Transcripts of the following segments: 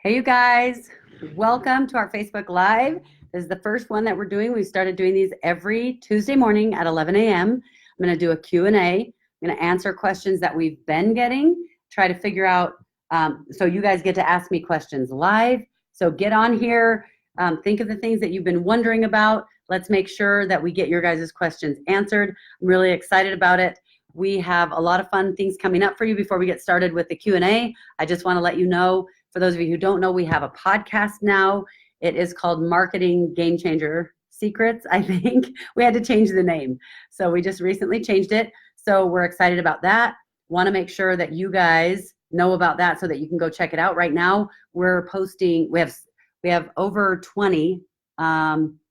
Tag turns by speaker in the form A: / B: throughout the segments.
A: Hey, you guys, welcome to our Facebook Live. This is the first one that we're doing. We started doing these every Tuesday morning at 11 a.m. I'm going to do a Q&A. I'm going to answer questions that we've been getting, try to figure out, so you guys get to ask me questions live. So get on here, think of the things that you've been wondering about. Let's make sure that we get your guys' questions answered. I'm really excited about it. We have a lot of fun things coming up for you before we get started with the Q&A. I just want to let you know, for those of you who don't know, we have a podcast now. It is called Marketing Game Changer Secrets, I think. We had to change the name. So we just recently changed it. So we're excited about that. Want to make sure that you guys know about that so that you can go check it out. Right now, we're posting, we have over 20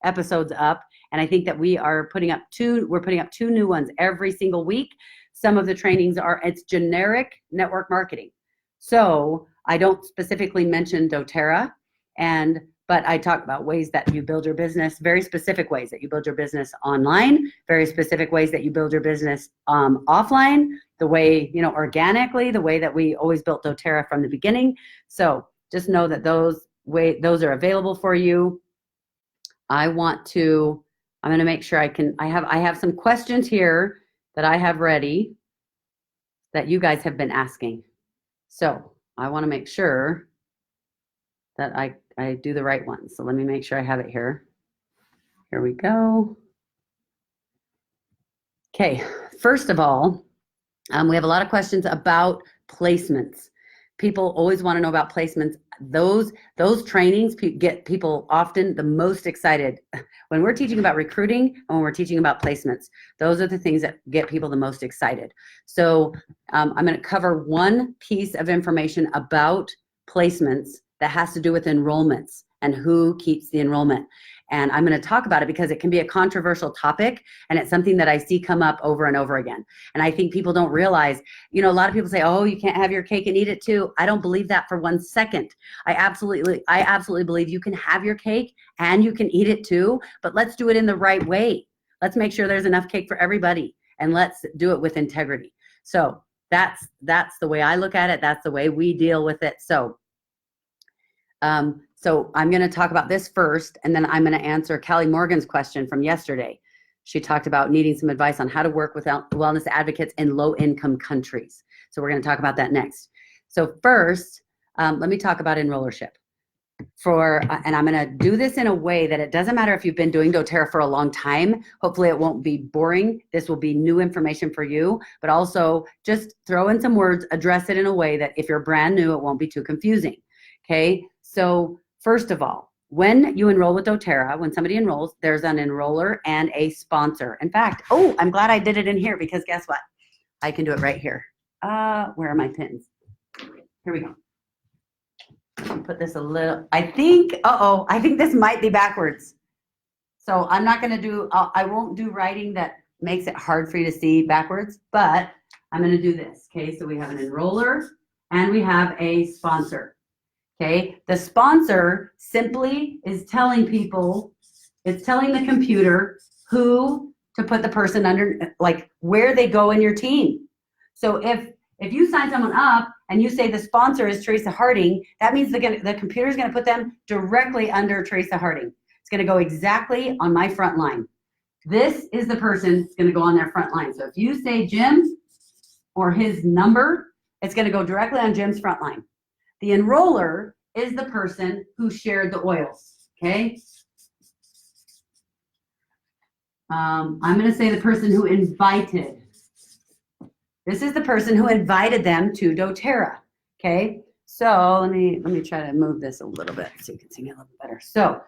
A: episodes up. And I think that we're putting up two new ones every single week. Some of the trainings it's generic network marketing. So I don't specifically mention doTERRA, but I talk about ways that you build your business, very specific ways that you build your business online, very specific ways that you build your business offline, the way, organically, the way that we always built doTERRA from the beginning. So just know that those are available for you. I'm going to make sure I have some questions here that I have ready that you guys have been asking. So I want to make sure that I do the right one. So let me make sure I have it here. Here we go. Okay, first of all, we have a lot of questions about placements. People always want to know about placements. Those trainings get people often the most excited. When we're teaching about recruiting and when we're teaching about placements, those are the things that get people the most excited. So I'm going to cover one piece of information about placements that has to do with enrollments and who keeps the enrollment. And I'm going to talk about it because it can be a controversial topic, and it's something that I see come up over and over again. And I think people don't realize, a lot of people say, oh, you can't have your cake and eat it too. I don't believe that for 1 second. I absolutely believe you can have your cake and you can eat it too, but let's do it in the right way. Let's make sure there's enough cake for everybody, and let's do it with integrity. So that's the way I look at it. That's the way we deal with it. So I'm going to talk about this first, and then I'm going to answer Callie Morgan's question from yesterday. She talked about needing some advice on how to work with wellness advocates in low-income countries. So we're going to talk about that next. So first, let me talk about Enrollership. And I'm going to do this in a way that it doesn't matter if you've been doing doTERRA for a long time. Hopefully it won't be boring. This will be new information for you, but also just throw in some words, address it in a way that if you're brand new, it won't be too confusing. Okay, so first of all, when you enroll with doTERRA, when somebody enrolls, there's an enroller and a sponsor. In fact, I'm glad I did it in here because guess what? I can do it right here. Where are my pins? Here we go. Put this a little, I think this might be backwards. So I'm not going to I won't do writing that makes it hard for you to see backwards, but I'm going to do this. Okay, so we have an enroller and we have a sponsor. Okay, the sponsor simply is telling people, it's telling the computer who to put the person under, like where they go in your team. So if you sign someone up and you say the sponsor is Teresa Harding, that means the computer is going to put them directly under Teresa Harding. It's going to go exactly on my front line. This is the person that's going to go on their front line. So if you say Jim or his number, it's going to go directly on Jim's front line. The enroller is the person who shared the oils, okay? I'm going to say the person who invited. This is the person who invited them to doTERRA, okay? So let me try to move this a little bit so you can see me a little bit better. So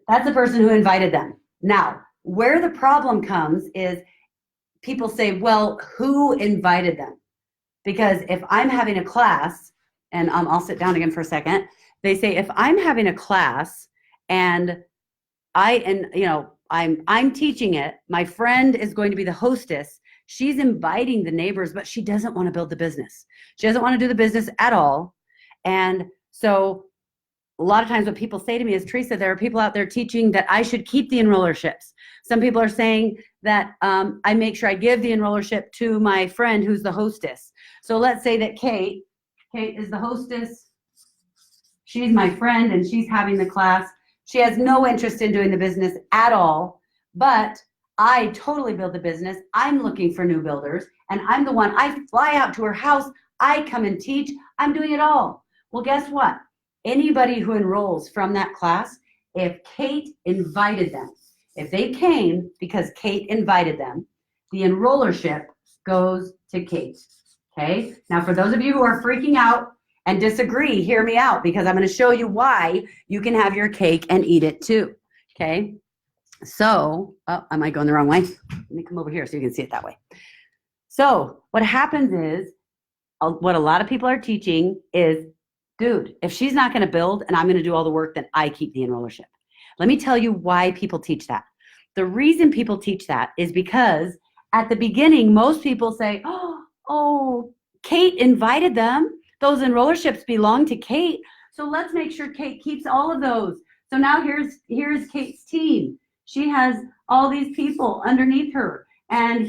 A: that's the person who invited them. Now, where the problem comes is people say, well, who invited them? Because if I'm having a class, and I'll sit down again for a second. They say if I'm having a class and I'm teaching it, my friend is going to be the hostess. She's inviting the neighbors, but she doesn't want to build the business. She doesn't want to do the business at all. And so a lot of times what people say to me is, Teresa, there are people out there teaching that I should keep the enrollerships. Some people are saying that I make sure I give the enrollership to my friend who's the hostess. So let's say that Kate is the hostess. She's my friend and she's having the class. She has no interest in doing the business at all, but I totally build the business. I'm looking for new builders and I'm the one. I fly out to her house. I come and teach. I'm doing it all. Well, guess what? Anybody who enrolls from that class, if Kate invited them, if they came because Kate invited them, the enrollership goes to Kate. Okay? Now, for those of you who are freaking out and disagree, hear me out because I'm going to show you why you can have your cake and eat it too. Okay? So, oh, am I going the wrong way? Let me come over here so you can see it that way. So, what happens is, what a lot of people are teaching is, dude, if she's not going to build and I'm going to do all the work, then I keep the enrollership. Let me tell you why people teach that. The reason people teach that is because at the beginning, most people say, oh, Kate invited them. Those enrollerships belong to Kate. So let's make sure Kate keeps all of those. So now here's Kate's team. She has all these people underneath her. And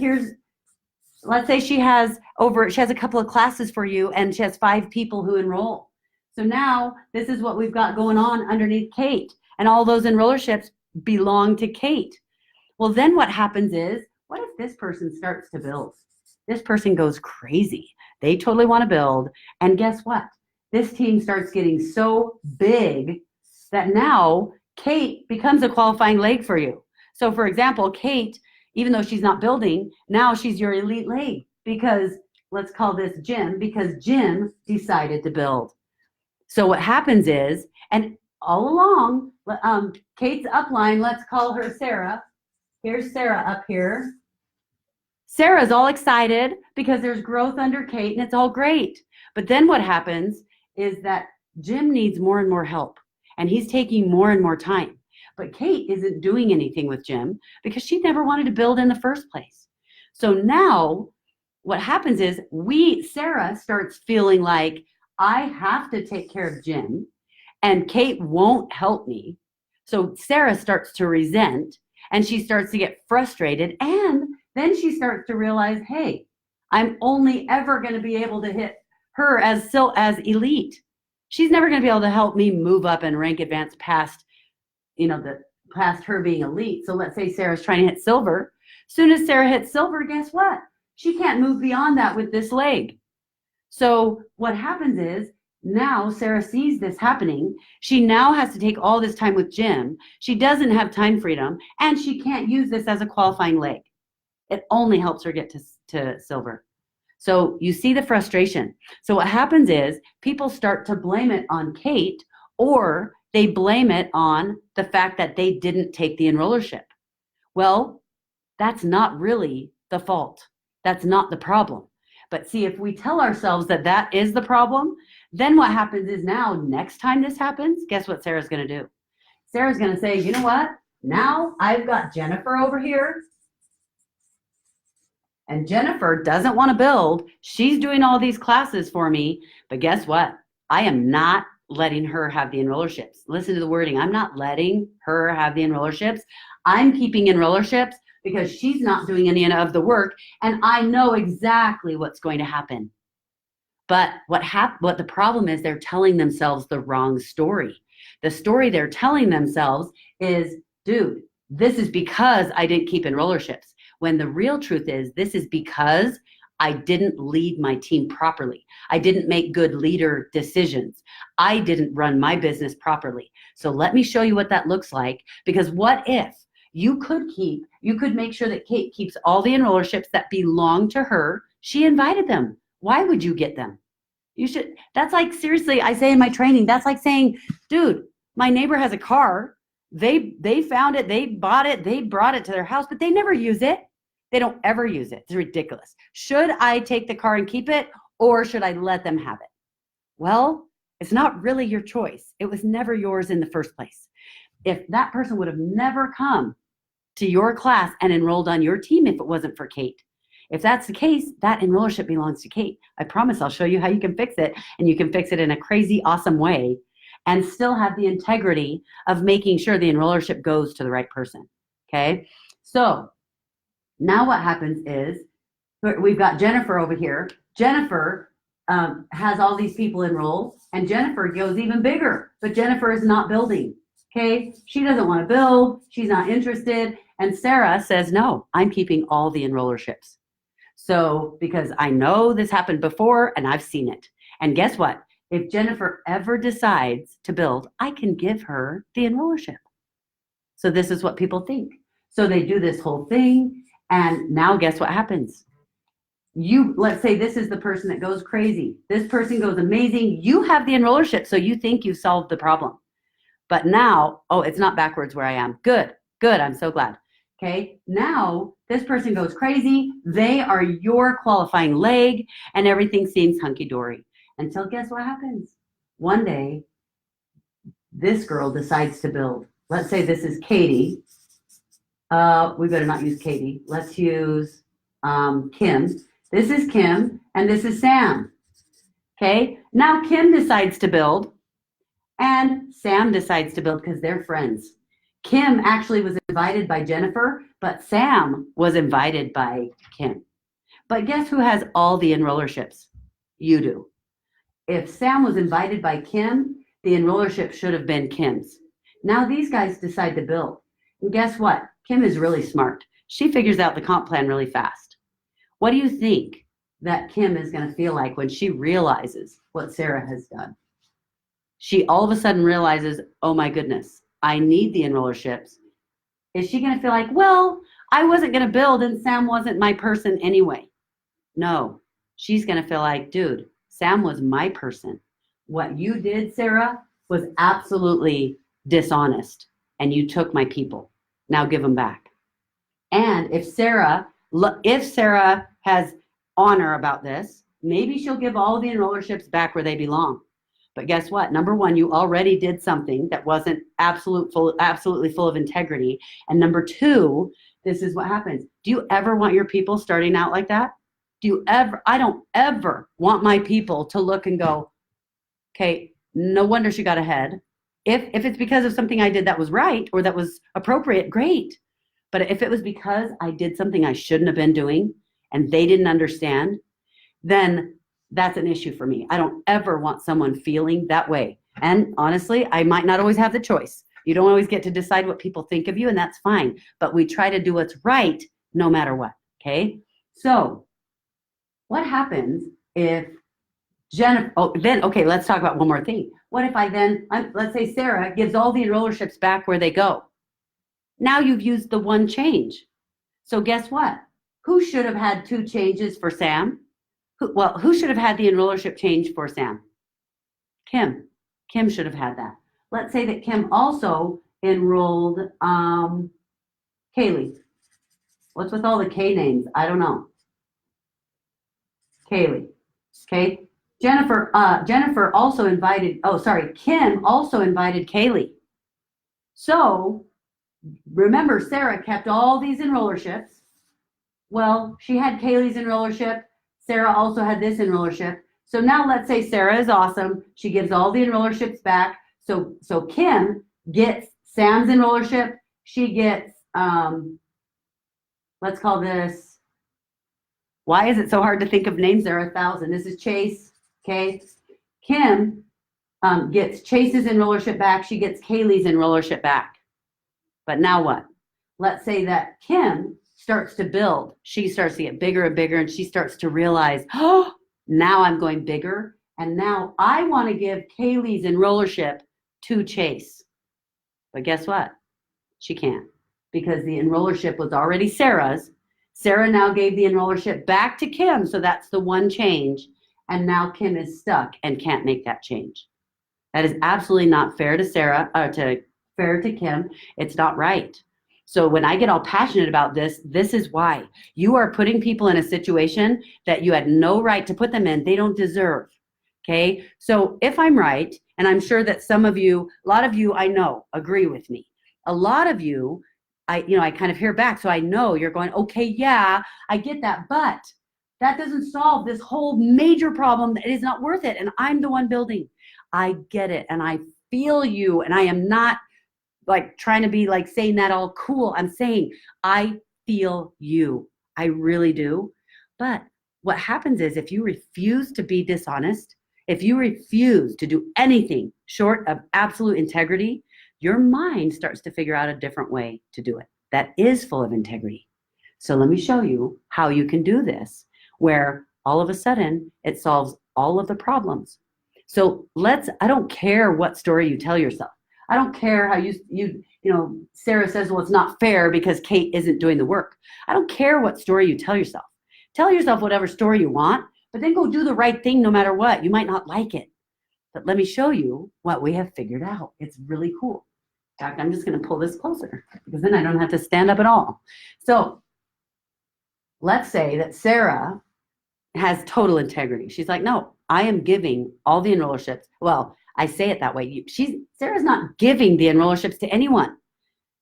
A: let's say she has a couple of classes for you and she has 5 people who enroll. So now this is what we've got going on underneath Kate. And all those enrollerships belong to Kate. Well, then what happens is, what if this person starts to build? This person goes crazy. They totally want to build. And guess what? This team starts getting so big that now Kate becomes a qualifying leg for you. So for example, Kate, even though she's not building, now she's your elite leg because let's call this Jim, because Jim decided to build. So what happens is, and all along, Kate's upline, let's call her Sarah. Here's Sarah up here. Sarah's all excited because there's growth under Kate and it's all great. But then what happens is that Jim needs more and more help and he's taking more and more time. But Kate isn't doing anything with Jim because she never wanted to build in the first place. So now what happens is Sarah starts feeling like I have to take care of Jim and Kate won't help me. So Sarah starts to resent and she starts to get frustrated and then she starts to realize, hey, I'm only ever going to be able to hit her as elite. She's never going to be able to help me move up and rank advance past her being elite. So let's say Sarah's trying to hit silver. As soon as Sarah hits silver, guess what? She can't move beyond that with this leg. So what happens is now Sarah sees this happening. She now has to take all this time with Jim. She doesn't have time freedom and she can't use this as a qualifying leg. It only helps her get to silver. So you see the frustration. So what happens is people start to blame it on Kate or they blame it on the fact that they didn't take the enrollership. Well, that's not really the fault. That's not the problem. But see, if we tell ourselves that that is the problem, then what happens is now next time this happens, guess what Sarah's going to do? Sarah's going to say, you know what? Now I've got Jennifer over here. And Jennifer doesn't want to build. She's doing all these classes for me. But guess what? I am not letting her have the enrollerships. Listen to the wording. I'm not letting her have the enrollerships. I'm keeping enrollerships because she's not doing any of the work. And I know exactly what's going to happen. But what the problem is, they're telling themselves the wrong story. The story they're telling themselves is, dude, this is because I didn't keep enrollerships. When the real truth is, this is because I didn't lead my team properly. I didn't make good leader decisions. I didn't run my business properly. So let me show you what that looks like. Because what if you could make sure that Kate keeps all the enrollerships that belong to her. She invited them. Why would you get them? You should. That's like, seriously, I say in my training, that's like saying, dude, my neighbor has a car. They found it. They bought it. They brought it to their house, but they never use it. They don't ever use it. It's ridiculous. Should I take the car and keep it, or should I let them have it? Well, it's not really your choice. It was never yours in the first place. If that person would have never come to your class and enrolled on your team if it wasn't for Kate. If that's the case, that enrollership belongs to Kate. I promise I'll show you how you can fix it, and you can fix it in a crazy, awesome way and still have the integrity of making sure the enrollership goes to the right person, okay? So now what happens is we've got Jennifer over here. Jennifer has all these people enrolled. And Jennifer goes even bigger, but Jennifer is not building. Okay, she doesn't want to build. She's not interested. And Sarah says, no, I'm keeping all the enrollerships. So, because I know this happened before and I've seen it. And guess what? If Jennifer ever decides to build, I can give her the enrollership. So this is what people think. So they do this whole thing. And now guess what happens? Let's say this is the person that goes crazy. This person goes amazing. You have the enrollership. So you think you've solved the problem. But now, oh, it's not backwards where I am. Good. I'm so glad. Okay. Now this person goes crazy. They are your qualifying leg and everything seems hunky-dory. Until guess what happens? One day, this girl decides to build. Let's say this is Katie. We better not use Katie. Let's use Kim. This is Kim and this is Sam. Okay. Now Kim decides to build. And Sam decides to build because they're friends. Kim actually was invited by Jennifer, but Sam was invited by Kim. But guess who has all the enrollerships? You do. If Sam was invited by Kim, the enrollership should have been Kim's. Now these guys decide to build. And guess what? Kim is really smart. She figures out the comp plan really fast. What do you think that Kim is going to feel like when she realizes what Sarah has done? She all of a sudden realizes, oh my goodness, I need the enrollerships. Is she going to feel like, well, I wasn't going to build and Sam wasn't my person anyway? No, she's going to feel like, dude, Sam was my person. What you did, Sarah, was absolutely dishonest and you took my people. Now give them back. And if Sarah has honor about this, maybe she'll give all the enrollerships back where they belong. But guess what? Number one, you already did something that wasn't absolutely full of integrity. And number two, this is what happens. Do you ever want your people starting out like that? I don't ever want my people to look and go, okay, no wonder she got ahead. If it's because of something I did that was right or that was appropriate, great. But if it was because I did something I shouldn't have been doing and they didn't understand, then that's an issue for me. I don't ever want someone feeling that way. And honestly, I might not always have the choice. You don't always get to decide what people think of you, and that's fine. But we try to do what's right no matter what, okay? So what happens if Jennifer, okay, let's talk about one more thing. What if let's say Sarah gives all the enrollerships back where they go. Now you've used the one change. So guess what? Who should have had two changes for Sam? Who should have had the enrollership change for Sam? Kim. Kim should have had that. Let's say that Kim also enrolled Kaylee. What's with all the K names? I don't know. Kaylee. Okay. Kim also invited Kaylee. So remember, Sarah kept all these enrollerships. Well, she had Kaylee's enrollership. Sarah also had this enrollership. So now let's say Sarah is awesome. She gives all the enrollerships back. So Kim gets Sam's enrollership. She gets, let's call this, why is it so hard to think of names? There are 1,000. This is Chase, okay? Kim gets Chase's enrollership back. She gets Kaylee's enrollership back. But now what? Let's say that Kim starts to build. She starts to get bigger and bigger, and she starts to realize, oh, now I'm going bigger, and now I want to give Kaylee's enrollership to Chase. But guess what? She can't, because the enrollership was already Sarah's. Sarah now gave the enrollership back to Kim, so that's the one change, and now Kim is stuck and can't make that change. That is absolutely not fair to Sarah, fair to Kim. It's not right. So when I get all passionate about this is why. You are putting people in a situation that you had no right to put them in. They don't deserve, okay? So if I'm right, and I'm sure that a lot of you I know agree with me. A lot of you, I kind of hear back, so I know you're going, okay, yeah, I get that, but that doesn't solve this whole major problem that is not worth it, and I'm the one building. I get it, and I feel you, and I am not like trying to be like saying that all cool. I'm saying I feel you. I really do. But what happens is if you refuse to be dishonest, If you refuse to do anything short of absolute integrity, your mind starts to figure out a different way to do it that is full of integrity. So let me show you how you can do this, where all of a sudden it solves all of the problems. So I don't care what story you tell yourself. I don't care how Sarah says, well, it's not fair because Kate isn't doing the work. I don't care what story you tell yourself. Tell yourself whatever story you want, but then go do the right thing no matter what. You might not like it, but let me show you what we have figured out. It's really cool. In fact, I'm just going to pull this closer because then I don't have to stand up at all. So let's say that Sarah has total integrity. She's like, no, I am giving all the enrollerships. Well, I say it that way. Sarah's not giving the enrollerships to anyone.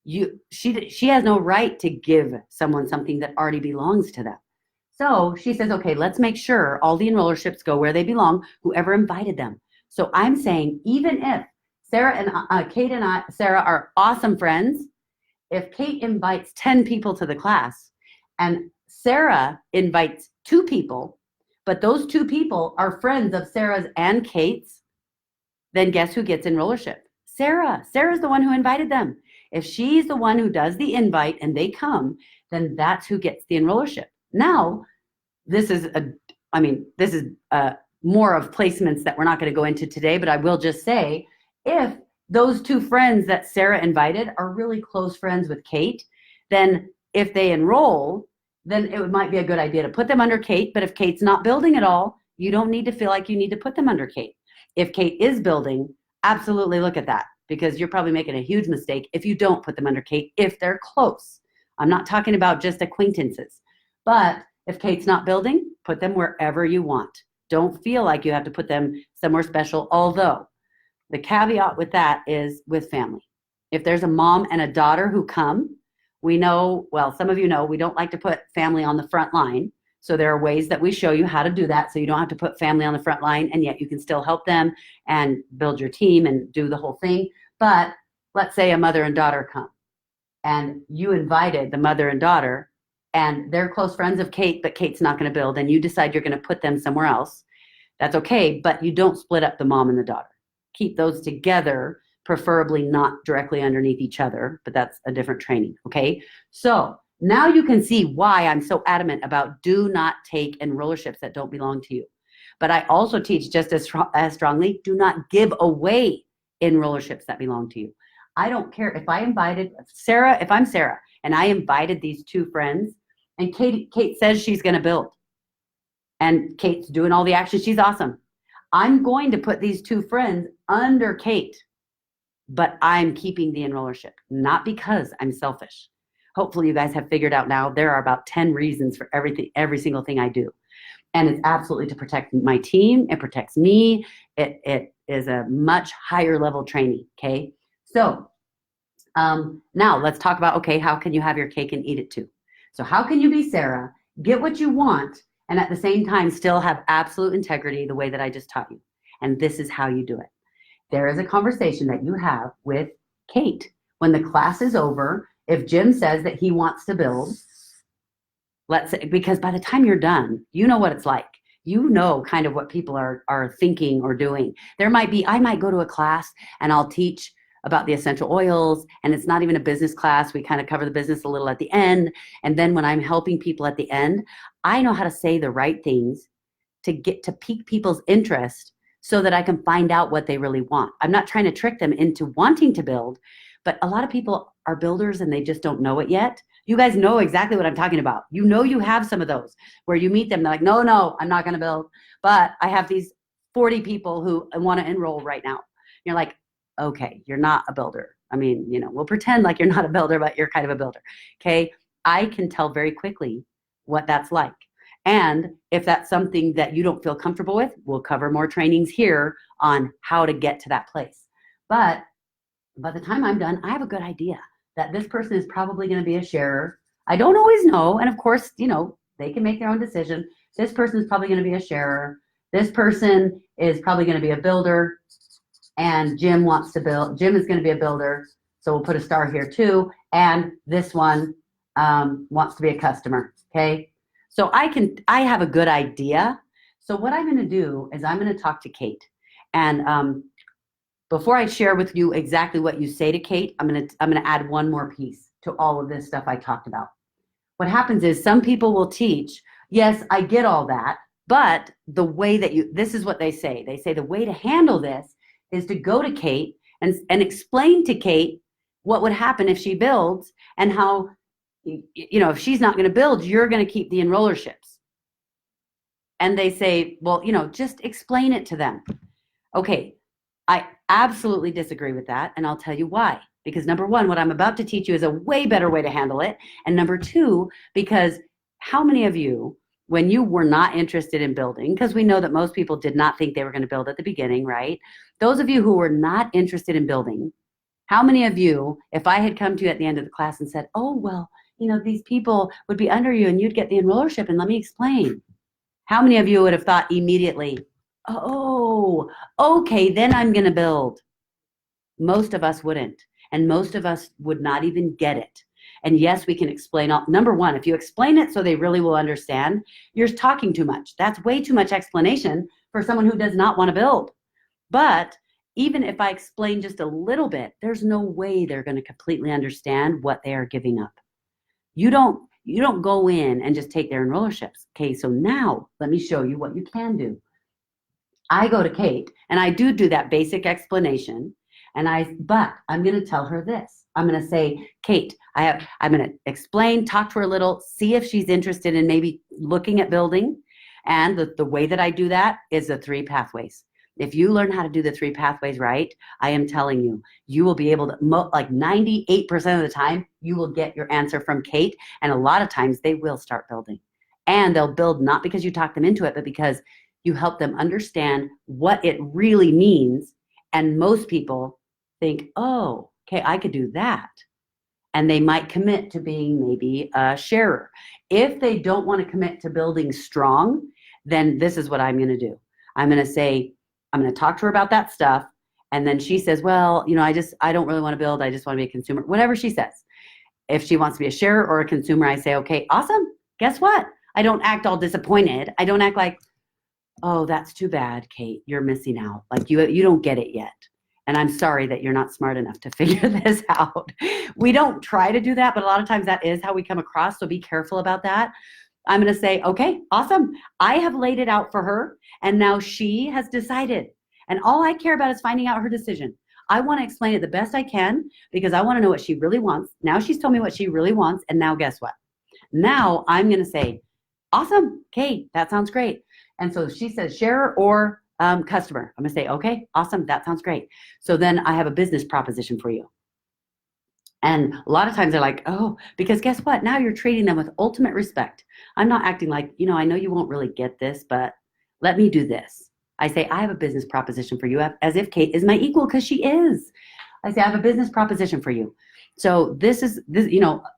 A: She has no right to give someone something that already belongs to them. So she says, okay, let's make sure all the enrollerships go where they belong, whoever invited them. So I'm saying, even if Sarah and Kate and Sarah are awesome friends, if Kate invites 10 people to the class and Sarah invites 2 people, but those 2 people are friends of Sarah's and Kate's, then guess who gets enrollership? Sarah. Sarah's the one who invited them. If she's the one who does the invite and they come, then that's who gets the enrollership. Now, this is more of placements that we're not going to go into today, but I will just say, if those 2 friends that Sarah invited are really close friends with Kate, then if they enroll, then it might be a good idea to put them under Kate. But if Kate's not building at all, you don't need to feel like you need to put them under Kate. If Kate is building, absolutely look at that, because you're probably making a huge mistake if you don't put them under Kate if they're close. I'm not talking about just acquaintances. But if Kate's not building, put them wherever you want. Don't feel like you have to put them somewhere special, although the caveat with that is with family. If there's a mom and a daughter who come, we know, well, some of you know, we don't like to put family on the front line. So there are ways that we show you how to do that, so you don't have to put family on the front line, and yet you can still help them and build your team and do the whole thing. But let's say a mother and daughter come, and you invited the mother and daughter, and they're close friends of Kate, but Kate's not going to build, and you decide you're going to put them somewhere else. That's okay, but you don't split up the mom and the daughter. Keep those together, preferably not directly underneath each other, but that's a different training, okay? So now you can see why I'm so adamant about do not take enrollerships that don't belong to you. But I also teach just as strongly, do not give away enrollerships that belong to you. I don't care if I invited Sarah, if I'm Sarah and I invited these 2 friends and Kate says she's going to build and Kate's doing all the action. She's awesome. I'm going to put these 2 friends under Kate, but I'm keeping the enrollership, not because I'm selfish. Hopefully you guys have figured out now there are about 10 reasons for every single thing I do. And it's absolutely to protect my team. It protects me. It is a much higher level training, okay? So now let's talk about, okay, how can you have your cake and eat it too? So how can you be Sarah, get what you want, and at the same time still have absolute integrity the way that I just taught you? And this is how you do it. There is a conversation that you have with Kate. When the class is over, if Jim says that he wants to build, let's say, because by the time you're done, you know what it's like. You know kind of what people are thinking or doing. I might go to a class and I'll teach about the essential oils, and it's not even a business class. We kind of cover the business a little at the end. And then when I'm helping people at the end, I know how to say the right things to get to pique people's interest so that I can find out what they really want. I'm not trying to trick them into wanting to build, but a lot of people are builders and they just don't know it yet. You guys know exactly what I'm talking about. You know you have some of those where you meet them, they're like, no, I'm not going to build, but I have these 40 people who want to enroll right now. You're like, okay, you're not a builder. I mean, we'll pretend like you're not a builder, but you're kind of a builder, okay? I can tell very quickly what that's like. And if that's something that you don't feel comfortable with, we'll cover more trainings here on how to get to that place. But by the time I'm done, I have a good idea that this person is probably going to be a sharer. I don't always know. And of course, they can make their own decision. This person is probably going to be a sharer. This person is probably going to be a builder. And Jim wants to build. Jim is going to be a builder. So we'll put a star here too. And this one wants to be a customer. Okay. So I have a good idea. So what I'm going to do is I'm going to talk to Kate. And before I share with you exactly what you say to Kate, I'm going to add one more piece to all of this stuff I talked about. What happens is some people will teach, yes, I get all that, but the way that this is what they say. They say the way to handle this is to go to Kate and explain to Kate what would happen if she builds and how, if she's not going to build, you're going to keep the enrollerships. And they say, well, just explain it to them. Okay, I absolutely disagree with that, and I'll tell you why. Because number one, what I'm about to teach you is a way better way to handle it. And number two, because how many of you, when you were not interested in building, because we know that most people did not think they were going to build at the beginning, right? Those of you who were not interested in building, how many of you, if I had come to you at the end of the class and said, oh, well, these people would be under you and you'd get the enrollership and let me explain. How many of you would have thought immediately, oh, okay, then I'm going to build? Most of us wouldn't. And most of us would not even get it. And yes, we can explain all. Number one, if you explain it so they really will understand, you're talking too much. That's way too much explanation for someone who does not want to build. But even if I explain just a little bit, there's no way they're going to completely understand what they are giving up. You don't go in and just take their enrollerships. Okay, so now let me show you what you can do. I go to Kate and I do that basic explanation. But I'm going to tell her this. I'm going to say, Kate, I'm going to explain, talk to her a little, see if she's interested in maybe looking at building. And the way that I do that is the 3 pathways. If you learn how to do the 3 pathways right, I am telling you, you will be able to, like 98% of the time, you will get your answer from Kate. And a lot of times they will start building. And they'll build not because you talk them into it, but because you help them understand what it really means. And most people think, oh, okay, I could do that. And they might commit to being maybe a sharer. If they don't want to commit to building strong, then this is what I'm going to do. I'm going to say, I'm going to talk to her about that stuff. And then she says, well, I don't really want to build. I just want to be a consumer, whatever she says. If she wants to be a sharer or a consumer, I say, okay, awesome. Guess what? I don't act all disappointed. I don't act like, oh, that's too bad, Kate. You're missing out. Like you don't get it yet. And I'm sorry that you're not smart enough to figure this out. We don't try to do that, but a lot of times that is how we come across. So be careful about that. I'm going to say, okay, awesome. I have laid it out for her. And now she has decided. And all I care about is finding out her decision. I want to explain it the best I can because I want to know what she really wants. Now she's told me what she really wants. And now guess what? Now I'm going to say, awesome, Kate, that sounds great. And so she says sharer or customer. I'm going to say, okay, awesome. That sounds great. So then I have a business proposition for you. And a lot of times they're like, oh, because guess what? Now you're treating them with ultimate respect. I'm not acting like, I know you won't really get this, but let me do this. I say, I have a business proposition for you as if Kate is my equal because she is. I say, I have a business proposition for you. So this,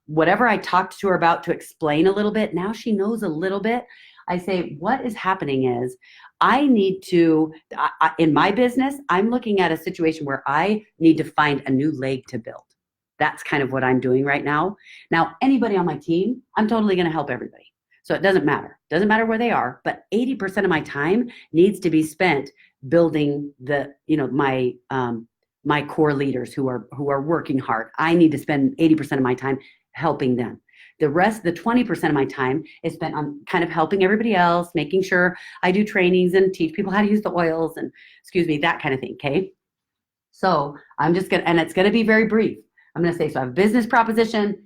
A: whatever I talked to her about to explain a little bit, now she knows a little bit. I say, what is happening is I need to, in my business, I'm looking at a situation where I need to find a new leg to build. That's kind of what I'm doing right now. Now, anybody on my team, I'm totally going to help everybody. So it doesn't matter. Doesn't matter where they are, but 80% of my time needs to be spent building my core leaders who are working hard. I need to spend 80% of my time helping them. The rest, the 20% of my time is spent on kind of helping everybody else, making sure I do trainings and teach people how to use the oils and, that kind of thing, okay? So I'm just going to, and it's going to be very brief. I'm going to say, so I have a business proposition.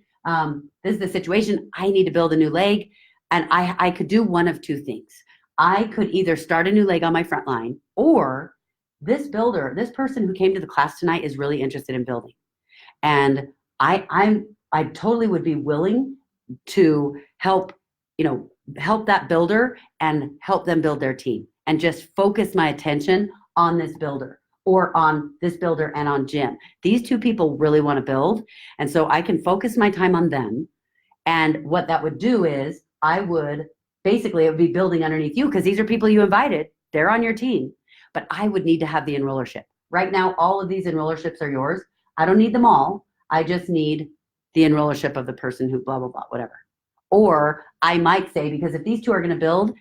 A: This is the situation. I need to build a new leg. And I could do one of 2 things. I could either start a new leg on my front line, or this person who came to the class tonight is really interested in building. And I totally would be willing to help that builder and help them build their team and just focus my attention on this builder or on this builder and on Jim. These 2 people really want to build. And so I can focus my time on them. And what that would do is it would be building underneath you because these are people you invited. They're on your team. But I would need to have the enrollership. Right now, all of these enrollerships are yours. I don't need them all. I just need the enrollership of the person who blah, blah, blah, whatever. Or I might say, because if these 2 are going to build,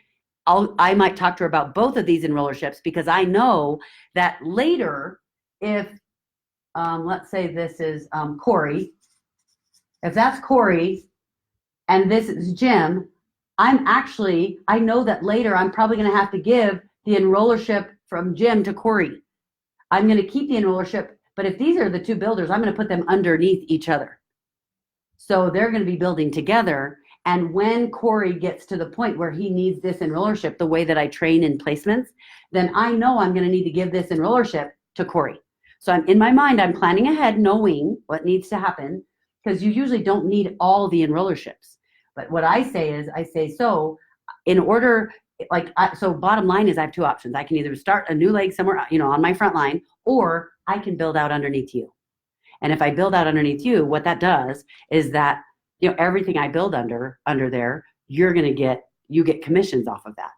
A: I might talk to her about both of these enrollerships, because I know that later, if let's say this is Corey, if that's Corey and this is Jim, I know that later I'm probably going to have to give the enrollership from Jim to Corey. I'm going to keep the enrollership, but if these are the two builders, I'm going to put them underneath each other. So they're going to be building together. And when Corey gets to the point where he needs this enrollership, the way that I train in placements, then I know I'm going to need to give this enrollership to Corey. So in my mind, I'm planning ahead, knowing what needs to happen, because you usually don't need all the enrollerships. But what I say is, so in order, so bottom line is I have two options. I can either start a new leg somewhere, on my front line, or I can build out underneath you. And if I build out underneath you, what that does is that, everything I build under there, you get commissions off of that.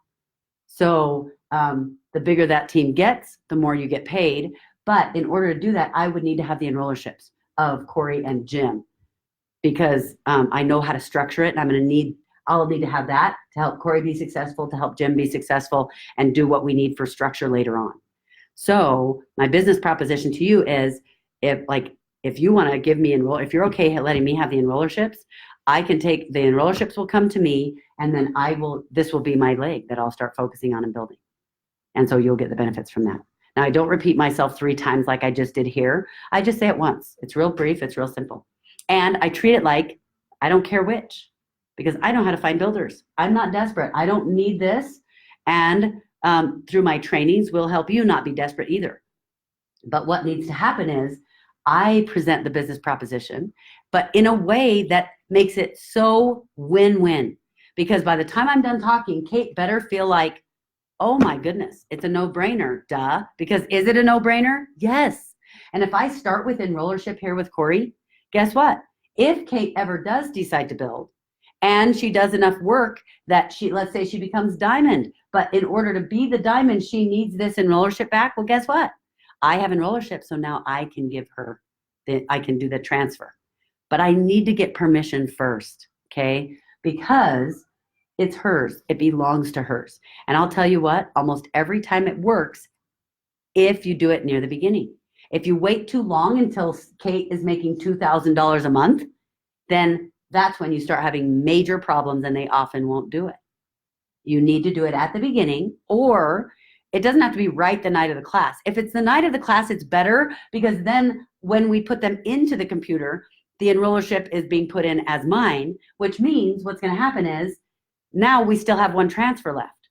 A: So the bigger that team gets, the more you get paid. But in order to do that, I would need to have the enrollerships of Corey and Jim, because I know how to structure it, and I'll need to have that to help Corey be successful, to help Jim be successful, and do what we need for structure later on. So my business proposition to you is, if you want to give me if you're okay letting me have the enrollerships, I can take the enrollerships, will come to me, and then this will be my leg that I'll start focusing on and building. And so you'll get the benefits from that. Now, I don't repeat myself 3 times like I just did here. I just say it once. It's real brief. It's real simple. And I treat it like I don't care which, because I know how to find builders. I'm not desperate. I don't need this. And through my trainings, will help you not be desperate either. But what needs to happen is I present the business proposition, but in a way that makes it so win-win. Because by the time I'm done talking, Kate better feel like, oh my goodness, it's a no-brainer, duh. Because is it a no-brainer? Yes. And if I start with enrollership here with Corey, guess what? If Kate ever does decide to build, and she does enough work that let's say she becomes diamond, but in order to be the diamond, she needs this enrollership back. Well, guess what? I have enrollership, so now I can give her, I can do the transfer. But I need to get permission first, okay? Because it's hers. It belongs to hers. And I'll tell you what, almost every time it works if you do it near the beginning. If you wait too long until Kate is making $2,000 a month, then that's when you start having major problems, and they often won't do it. You need to do it at the beginning, or it doesn't have to be right the night of the class. If it's the night of the class, it's better, because then when we put them into the computer, the enrollership is being put in as mine, which means what's going to happen is now we still have one transfer left.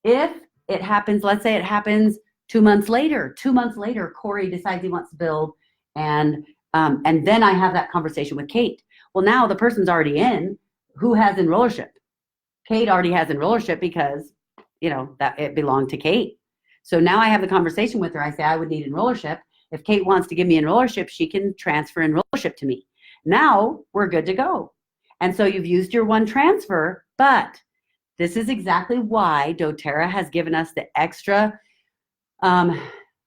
A: If it happens, let's say it happens 2 months later. 2 months later, Corey decides he wants to build, and then I have that conversation with Kate. Well, now the person's already in. Who has enrollership? Kate already has enrollership, because that it belonged to Kate. So now I have the conversation with her. I say I would need enrollership. If Kate wants to give me enrollership, she can transfer enrollership to me. Now we're good to go. And so you've used your one transfer, but this is exactly why dōTERRA has given us the extra.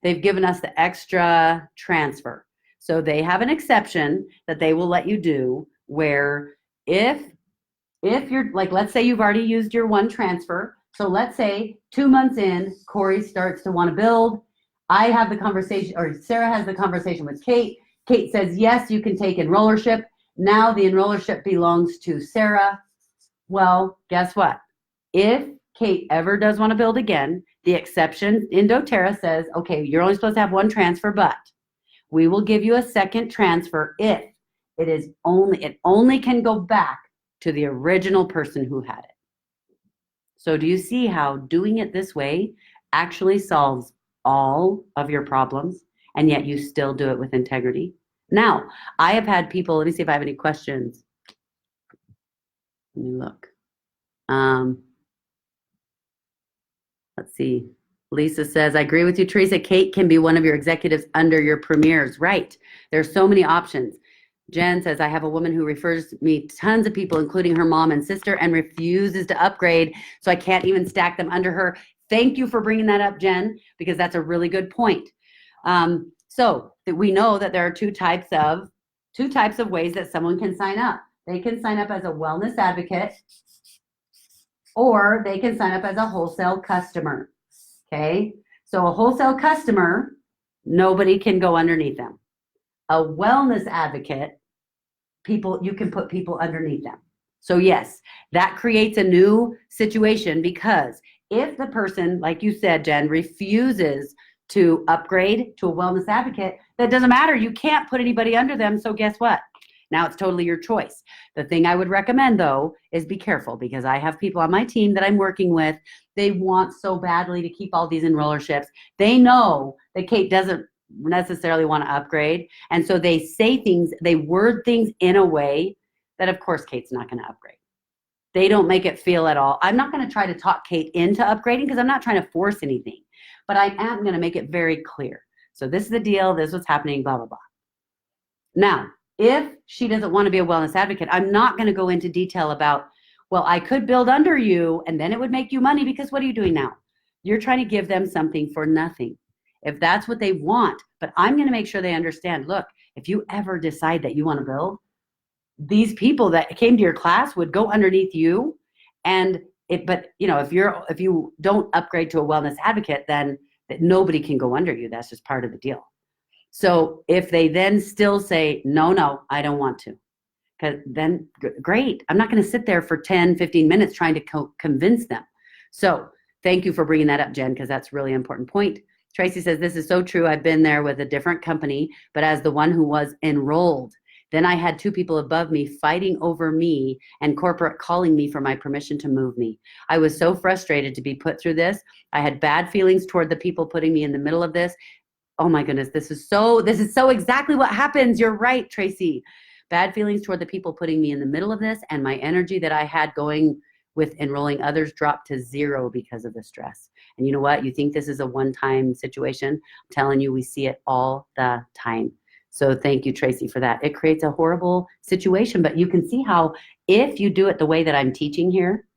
A: They've given us the extra transfer. So they have an exception that they will let you do, where if you're let's say you've already used your one transfer. So let's say 2 months in, Corey starts to want to build. I have the conversation, or Sarah has the conversation with Kate. Kate says, yes, you can take enrollership. Now the enrollership belongs to Sarah. Well, guess what? If Kate ever does want to build again, the exception in dōTERRA says, okay, you're only supposed to have one transfer, but we will give you a second transfer if it only can go back to the original person who had it. So do you see how doing it this way actually solves all of your problems, and yet you still do it with integrity? Now, I have had people, let me see if I have any questions. Let me look. Let's see. Lisa says, I agree with you, Teresa. Kate can be one of your executives under your premiers. Right. There's so many options. Jen says, I have a woman who refers me tons of people, including her mom and sister, and refuses to upgrade, so I can't even stack them under her. Thank you for bringing that up, Jen, because that's a really good point. So we know that there are two types of ways that someone can sign up. They can sign up as a wellness advocate, or they can sign up as a wholesale customer. Okay, so a wholesale customer, nobody can go underneath them. A wellness advocate, you can put people underneath them. So yes, that creates a new situation, because if the person, like you said, Jen, refuses to upgrade to a wellness advocate, that doesn't matter. You can't put anybody under them. So guess what? Now it's totally your choice. The thing I would recommend, though, is be careful, because I have people on my team that I'm working with. They want so badly to keep all these enrollerships. They know that Kate doesn't necessarily want to upgrade. And so they say things, they word things in a way that, of course, Kate's not going to upgrade. They don't make it feel at all. I'm not going to try to talk Kate into upgrading, because I'm not trying to force anything. But I am going to make it very clear. So this is the deal. This is what's happening, blah, blah, blah. Now, if she doesn't want to be a wellness advocate, I'm not going to go into detail about, well, I could build under you and then it would make you money, because what are you doing now? You're trying to give them something for nothing. If that's what they want, but I'm going to make sure they understand, look, if you ever decide that you want to build, these people that came to your class would go underneath you. But if you don't upgrade to a wellness advocate, then that nobody can go under you. That's just part of the deal. So if they then still say, no, I don't want to, because then great. I'm not going to sit there for 10, 15 minutes trying to convince them. So thank you for bringing that up, Jen, because that's a really important point. Tracy says, this is so true. I've been there with a different company, but as the one who was enrolled. Then I had two people above me fighting over me and corporate calling me for my permission to move me. I was so frustrated to be put through this. I had bad feelings toward the people putting me in the middle of this. Oh my goodness, this is so exactly what happens. You're right, Tracy. Bad feelings toward the people putting me in the middle of this, and my energy that I had going with enrolling others dropped to zero because of the stress. And you know what? You think this is a one-time situation? I'm telling you, we see it all the time. So thank you, Tracy, for that. It creates a horrible situation, but you can see how if you do it the way that I'm teaching here,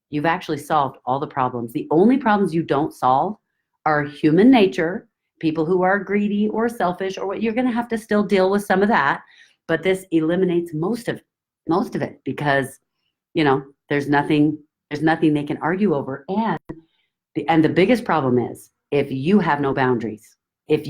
A: you've actually solved all the problems. The only problems you don't solve are human nature, people who are greedy or selfish, or what you're going to have to still deal with some of that. But this eliminates most of it, because, there's nothing they can argue over. And the biggest problem is if you have no boundaries. If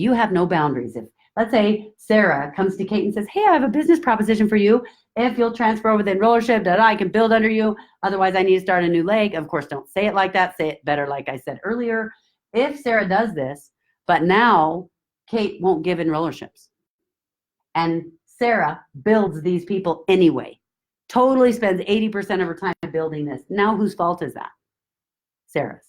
A: let's say Sarah comes to Kate and says, hey, I have a business proposition for you. If you'll transfer over the enrollership, that I can build under you. Otherwise, I need to start a new leg. Of course, don't say it like that. Say it better, like I said earlier. If Sarah does this, but now Kate won't give enrollerships, and Sarah builds these people anyway, totally spends 80% of her time building this. Now, whose fault is that? Sarah's.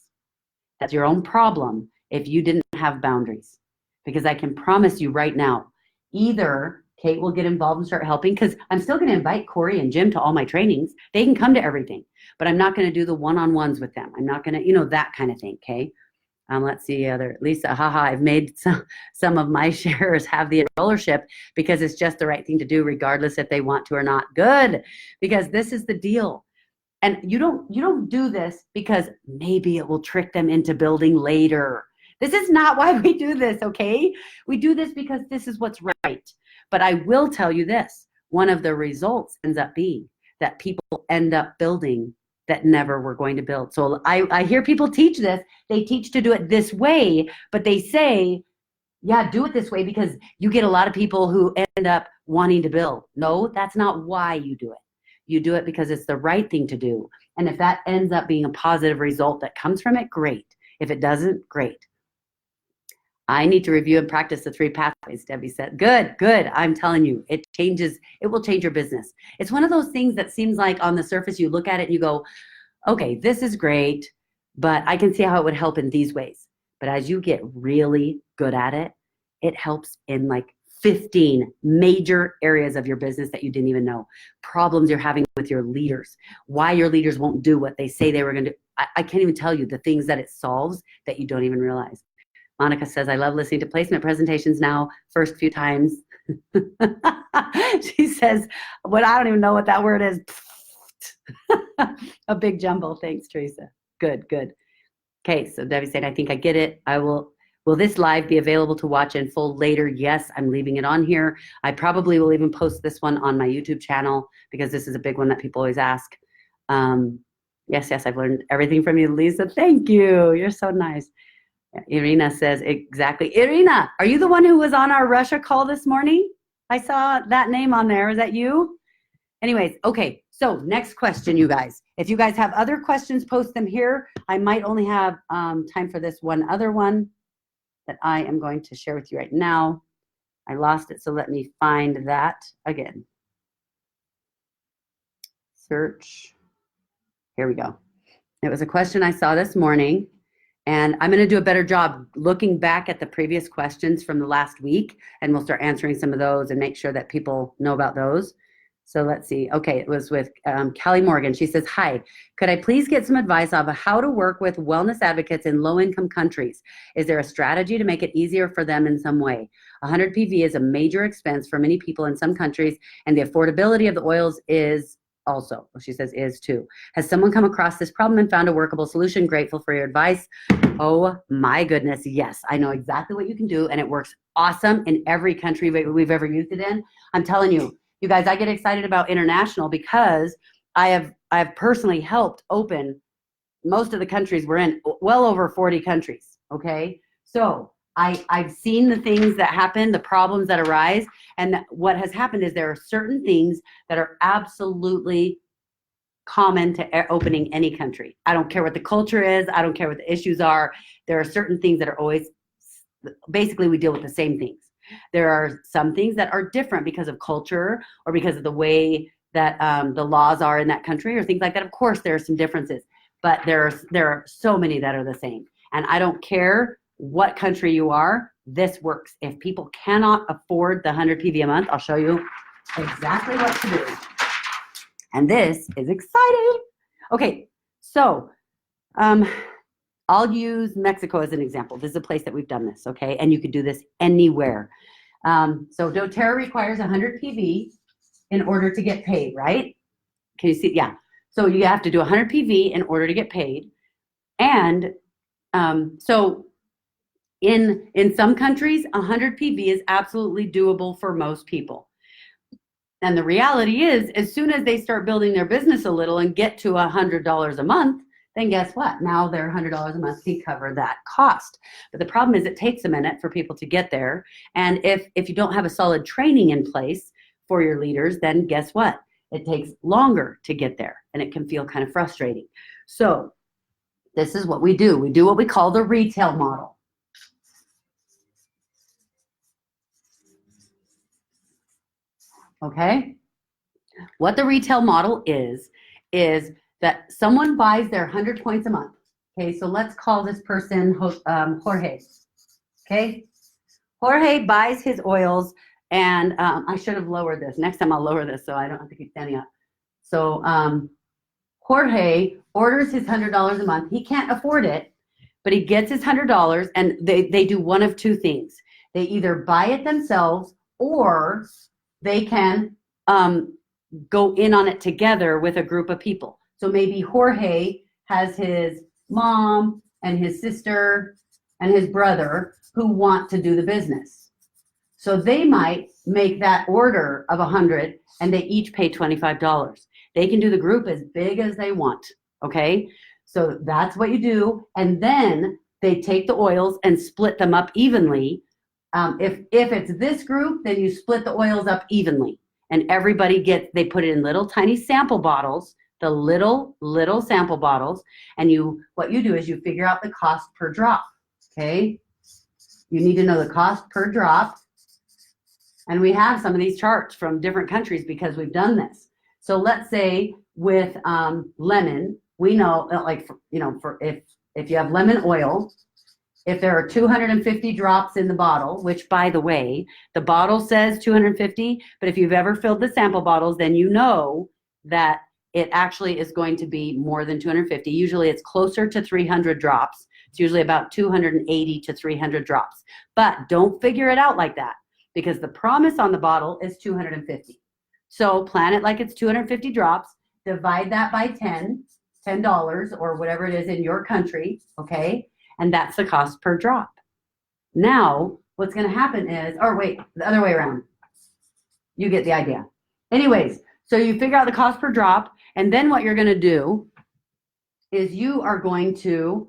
A: That's your own problem if you didn't have boundaries. Because I can promise you right now, either Kate will get involved and start helping, because I'm still going to invite Corey and Jim to all my trainings. They can come to everything, but I'm not going to do the one-on-ones with them. I'm not going to, that kind of thing, okay? Let's see, Lisa, I've made some of my sharers have the enrollership because it's just the right thing to do, regardless if they want to or not. Good, because this is the deal. And you don't do this because maybe it will trick them into building later. This is not why we do this, okay? We do this because this is what's right. But I will tell you this, one of the results ends up being that people end up building that never were going to build. So I hear people teach this. They teach to do it this way, but they say, yeah, do it this way because you get a lot of people who end up wanting to build. No, that's not why you do it. You do it because it's the right thing to do. And if that ends up being a positive result that comes from it, great. If it doesn't, great. I need to review and practice the 3 pathways, Debbie said. Good. I'm telling you, it will change your business. It's one of those things that seems like on the surface, you look at it and you go, okay, this is great, but I can see how it would help in these ways. But as you get really good at it, it helps in like 15 major areas of your business that you didn't even know. Problems you're having with your leaders, why your leaders won't do what they say they were going to do. I can't even tell you the things that it solves that you don't even realize. Monica says, I love listening to placement presentations now, first few times. She says, I don't even know what that word is. A big jumble. Thanks, Teresa. Good. Okay, so Debbie said, I think I get it. Will this live be available to watch in full later? Yes, I'm leaving it on here. I probably will even post this one on my YouTube channel because this is a big one that people always ask. Yes, yes, I've learned everything from you, Lisa. Thank you. You're so nice. Yeah, Irina says, exactly. Irina, are you the one who was on our Russia call this morning? I saw that name on there. Is that you? Anyways, okay, so next question, you guys. If you guys have other questions, post them here. I might only have time for this one other one that I am going to share with you right now. I lost it, so let me find that again. Search. Here we go. It was a question I saw this morning, and I'm going to do a better job looking back at the previous questions from the last week, and we'll start answering some of those and make sure that people know about those. So let's see. Okay, it was with Callie Morgan. She says, hi, could I please get some advice on how to work with wellness advocates in low-income countries? Is there a strategy to make it easier for them in some way? 100 PV is a major expense for many people in some countries, and the affordability of the oils is also, she says, is too. Has someone come across this problem and found a workable solution? Grateful for your advice. Oh my goodness, yes. I know exactly what you can do, and it works awesome in every country we've ever used it in. I'm telling you, you guys, I get excited about international because I have personally helped open most of the countries we're in, well over 40 countries, okay? So I've seen the things that happen, the problems that arise, and what has happened is there are certain things that are absolutely common to opening any country. I don't care what the culture is. I don't care what the issues are. There are certain things that are always, basically we deal with the same things. There are some things that are different because of culture or because of the way that the laws are in that country or things like that. Of course, there are some differences, but there are so many that are the same. And I don't care what country you are, this works. If people cannot afford the 100 PV a month, I'll show you exactly what to do. And this is exciting. Okay, so I'll use Mexico as an example. This is a place that we've done this, okay? And you could do this anywhere. So doTERRA requires 100 PV in order to get paid, right? Can you see? Yeah. So you have to do 100 PV in order to get paid. And so in some countries, 100 PV is absolutely doable for most people. And the reality is, as soon as they start building their business a little and get to $100 a month, then guess what? Now their $100 a month can cover that cost. But the problem is it takes a minute for people to get there. And if you don't have a solid training in place for your leaders, then guess what? It takes longer to get there, and it can feel kind of frustrating. So this is what we do. We do what we call the retail model. Okay? What the retail model is that someone buys their 100 points a month. Okay, so let's call this person Jorge. Okay, Jorge buys his oils, and I should have lowered this. Next time I'll lower this so I don't have to keep standing up. So Jorge orders his $100 a month. He can't afford it, but he gets his $100, and they do one of two things. They either buy it themselves, or they can go in on it together with a group of people. So maybe Jorge has his mom and his sister and his brother who want to do the business. So they might make that order of 100 and they each pay $25. They can do the group as big as they want, okay? So that's what you do. And then they take the oils and split them up evenly. If it's this group, then you split the oils up evenly. And everybody they put it in little tiny sample bottles, the little sample bottles. And what you do is you figure out the cost per drop, okay? You need to know the cost per drop. And we have some of these charts from different countries because we've done this. So let's say with lemon, we know, like, if you have lemon oil, if there are 250 drops in the bottle, which, by the way, the bottle says 250, but if you've ever filled the sample bottles, then you know that it actually is going to be more than 250. Usually it's closer to 300 drops. It's usually about 280 to 300 drops. But don't figure it out like that, because the promise on the bottle is 250. So plan it like it's 250 drops, divide that by $10 or whatever it is in your country, okay? And that's the cost per drop. Now, what's going to happen is, or wait, the other way around. You get the idea. Anyways, so you figure out the cost per drop, and then what you're going to do is you are going to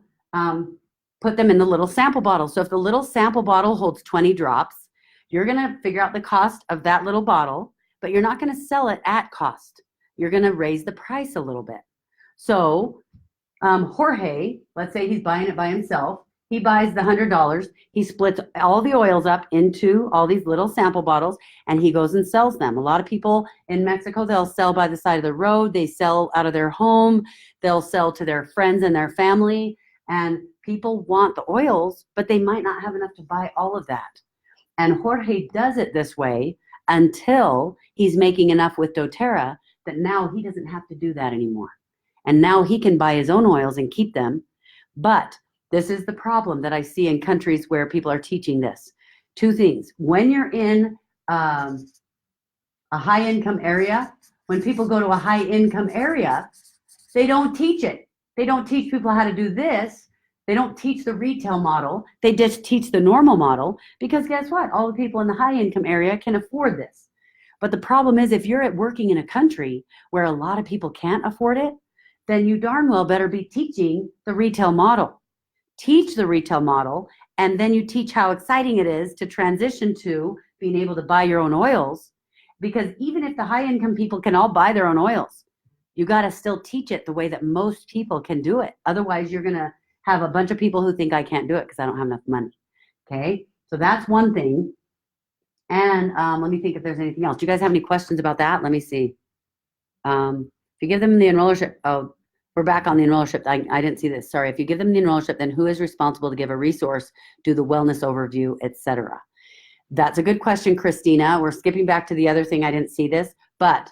A: put them in the little sample bottle. So if the little sample bottle holds 20 drops, you're going to figure out the cost of that little bottle, but you're not going to sell it at cost. You're going to raise the price a little bit. So Jorge, let's say he's buying it by himself. He buys the $100. He splits all the oils up into all these little sample bottles, and he goes and sells them. A lot of people in Mexico, they'll sell by the side of the road. They sell out of their home. They'll sell to their friends and their family. And people want the oils, but they might not have enough to buy all of that. And Jorge does it this way until he's making enough with dōTERRA that now he doesn't have to do that anymore. And now he can buy his own oils and keep them. But this is the problem that I see in countries where people are teaching this. Two things. When you're in a high-income area, when people go to a high-income area, they don't teach it. They don't teach people how to do this. They don't teach the retail model. They just teach the normal model because guess what? All the people in the high-income area can afford this. But the problem is if you're working in a country where a lot of people can't afford it, then you darn well better be teaching the retail model. Teach the retail model, and then you teach how exciting it is to transition to being able to buy your own oils. Because even if the high-income people can all buy their own oils, you got to still teach it the way that most people can do it. Otherwise, you're going to have a bunch of people who think I can't do it because I don't have enough money. Okay, so that's one thing. And let me think if there's anything else. Do you guys have any questions about that? Let me see. If you give them the enrollership, oh, we're back on the enrollership. I didn't see this. Sorry. If you give them the enrollership, then who is responsible to give a resource, do the wellness overview, etc.? That's a good question, Christina. We're skipping back to the other thing. I didn't see this, but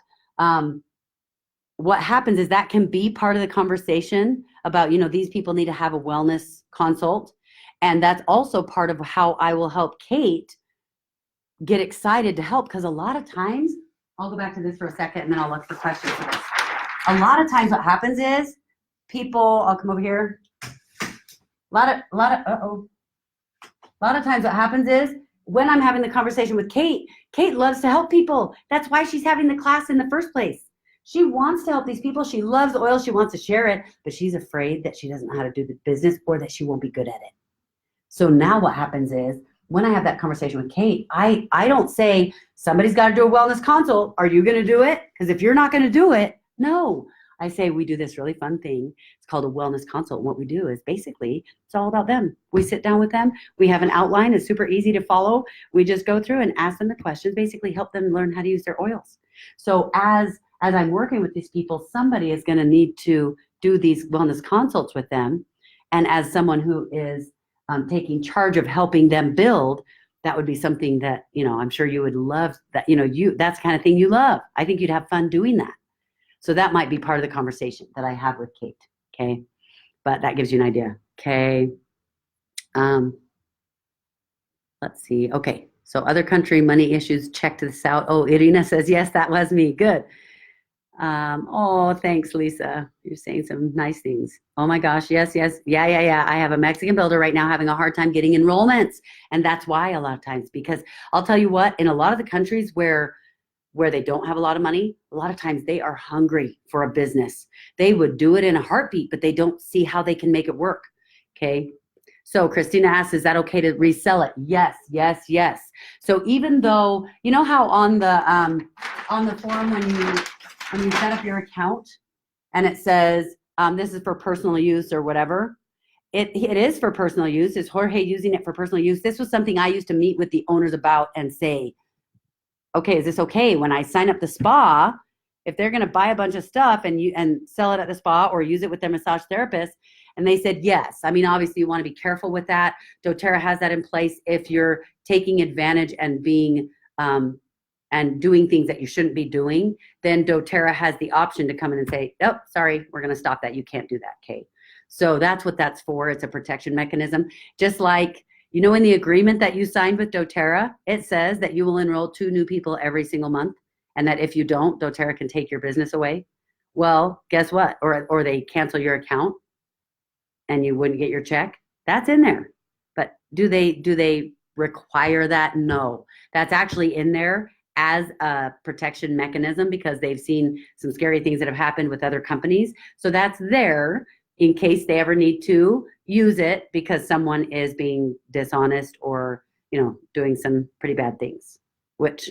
A: what happens is that can be part of the conversation about, you know, these people need to have a wellness consult. And that's also part of how I will help Kate get excited to help. Because a lot of times, I'll go back to this for a second and then I'll look for questions for this. A lot of times what happens is people, I'll come over here. A lot of times what happens is when I'm having the conversation with Kate, Kate loves to help people. That's why she's having the class in the first place. She wants to help these people. She loves oil. She wants to share it, but she's afraid that she doesn't know how to do the business or that she won't be good at it. So now what happens is when I have that conversation with Kate, I don't say somebody's got to do a wellness consult. Are you going to do it? Because if you're not going to do it, no. I say we do this really fun thing. It's called a wellness consult. And what we do is basically it's all about them. We sit down with them. We have an outline. It's super easy to follow. We just go through and ask them the questions, basically help them learn how to use their oils. So as I'm working with these people, somebody is going to need to do these wellness consults with them. And as someone who is taking charge of helping them build, that would be something that, you know, I'm sure you would love that, you know, that's the kind of thing you love. I think you'd have fun doing that. So that might be part of the conversation that I have with Kate, okay? But that gives you an idea, okay? Let's see, okay. So other country money issues, check this out. Oh, Irina says, yes, that was me, good. Oh, thanks, Lisa. You're saying some nice things. Oh my gosh, yes. Yeah. I have a Mexican builder right now having a hard time getting enrollments. And that's why a lot of times, because I'll tell you what, in a lot of the countries where they don't have a lot of money, a lot of times they are hungry for a business. They would do it in a heartbeat, but they don't see how they can make it work, okay? So Christina asks, is that okay to resell it? Yes. So even though, you know how on the forum when you set up your account and it says, this is for personal use or whatever, it is for personal use. Is Jorge using it for personal use? This was something I used to meet with the owners about and say, okay, is this okay when I sign up the spa, if they're going to buy a bunch of stuff and sell it at the spa or use it with their massage therapist? And they said, yes. I mean, obviously you want to be careful with that. dōTERRA has that in place. If you're taking advantage and being, and doing things that you shouldn't be doing, then dōTERRA has the option to come in and say, oh, sorry, we're going to stop that. You can't do that, Kate. So that's what that's for. It's a protection mechanism. Just like, you know, in the agreement that you signed with dōTERRA, it says that you will enroll 2 new people every single month, and that if you don't, dōTERRA can take your business away. Well, guess what? Or they cancel your account and you wouldn't get your check. That's in there. But do they require that? No. That's actually in there as a protection mechanism because they've seen some scary things that have happened with other companies. So that's there in case they ever need to use it because someone is being dishonest or, doing some pretty bad things, which,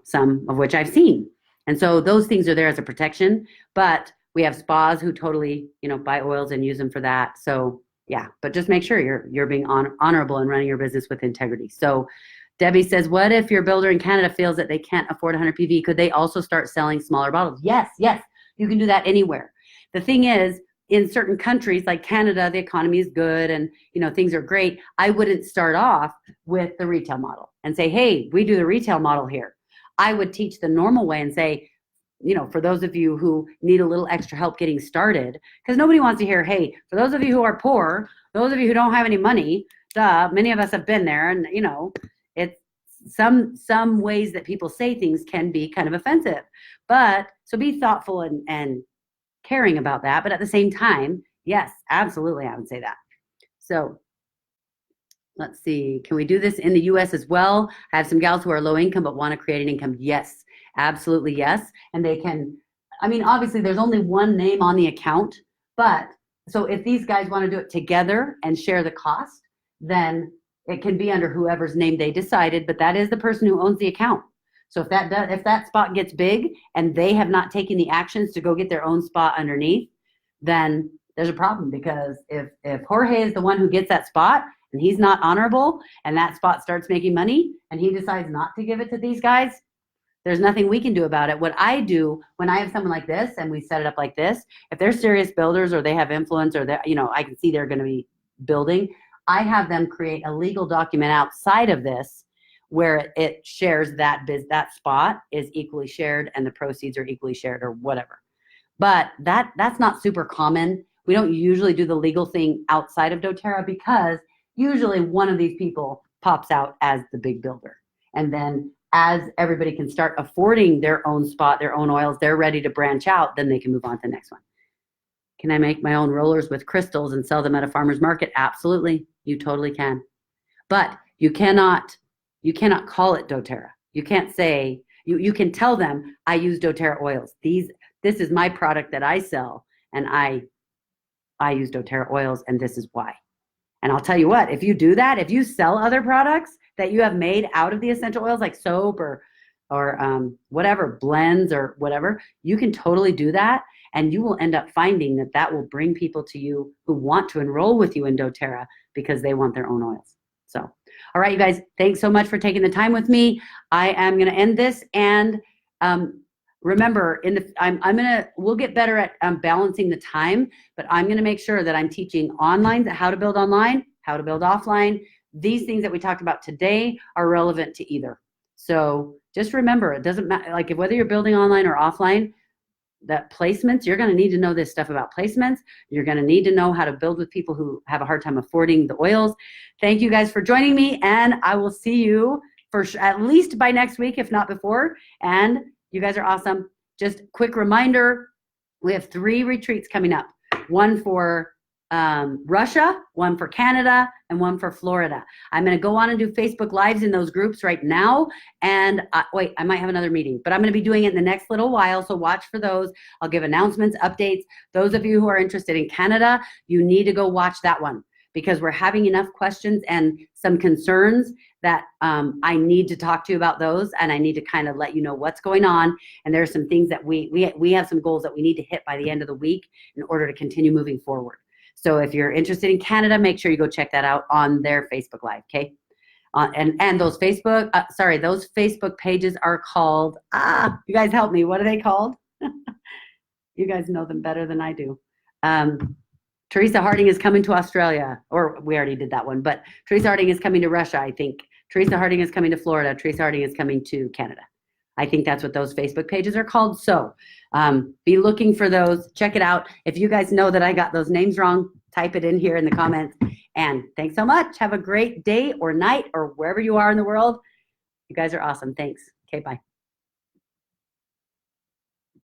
A: some of which I've seen. And so those things are there as a protection, but we have spas who totally, buy oils and use them for that. So yeah, but just make sure you're being honorable and running your business with integrity. So Debbie says, what if your builder in Canada feels that they can't afford 100 PV? Could they also start selling smaller bottles? Yes, you can do that anywhere. The thing is, in certain countries like Canada, the economy is good and things are great. I wouldn't start off with the retail model and say, hey, we do the retail model here. I would teach the normal way and say, for those of you who need a little extra help getting started, because nobody wants to hear, hey, for those of you who are poor, those of you who don't have any money, many of us have been there, and it's some ways that people say things can be kind of offensive. But so be thoughtful and caring about that, but at the same time, yes, absolutely, I would say that. So let's see, can we do this in the US as well? I have some gals who are low income but want to create an income. Yes, absolutely, yes. And they can, obviously there's only one name on the account, but so if these guys want to do it together and share the cost, then it can be under whoever's name they decided, but that is the person who owns the account. So if that spot gets big and they have not taken the actions to go get their own spot underneath, then there's a problem, because if Jorge is the one who gets that spot and he's not honorable and that spot starts making money and he decides not to give it to these guys, there's nothing we can do about it. What I do when I have someone like this and we set it up like this, if they're serious builders or they have influence or I can see they're going to be building, I have them create a legal document outside of this where it shares that spot is equally shared and the proceeds are equally shared or whatever. But that's not super common. We don't usually do the legal thing outside of doTERRA because usually one of these people pops out as the big builder. And then as everybody can start affording their own spot, their own oils, they're ready to branch out, then they can move on to the next one. Can I make my own rollers with crystals and sell them at a farmer's market? Absolutely, you totally can. But you cannot call it doTERRA. You can't say, you can tell them, I use doTERRA oils. This is my product that I sell, and I use doTERRA oils, and this is why. And I'll tell you what, if you do that, if you sell other products that you have made out of the essential oils like soap or whatever, blends or whatever, you can totally do that. And you will end up finding that will bring people to you who want to enroll with you in doTERRA because they want their own oils. So, all right, you guys, thanks so much for taking the time with me. I am going to end this, and remember, we'll get better at balancing the time, but I'm going to make sure that I'm teaching online, how to build online, how to build offline. These things that we talked about today are relevant to either. So just remember, it doesn't matter, like whether you're building online or offline, that placements, you're going to need to know this stuff about placements. You're going to need to know how to build with people who have a hard time affording the oils. Thank you guys for joining me, and I will see you at least by next week, if not before. And you guys are awesome. Just quick reminder, we have 3 retreats coming up. One for Russia, one for Canada, and one for Florida. I'm going to go on and do Facebook Lives in those groups right now. And wait, I might have another meeting, but I'm going to be doing it in the next little while. So watch for those. I'll give announcements, updates. Those of you who are interested in Canada, you need to go watch that one because we're having enough questions and some concerns that I need to talk to you about those. And I need to kind of let you know what's going on. And there are some things that we have some goals that we need to hit by the end of the week in order to continue moving forward. So if you're interested in Canada, make sure you go check that out on their Facebook Live, okay? And those those Facebook pages are called, you guys help me, what are they called? You guys know them better than I do. Teresa Harding is coming to Australia, or we already did that one, but Teresa Harding is coming to Russia, I think. Teresa Harding is coming to Florida. Teresa Harding is coming to Canada. I think that's what those Facebook pages are called. So be looking for those. Check it out. If you guys know that I got those names wrong, type it in here in the comments. And thanks so much. Have a great day or night or wherever you are in the world. You guys are awesome. Thanks. Okay, bye.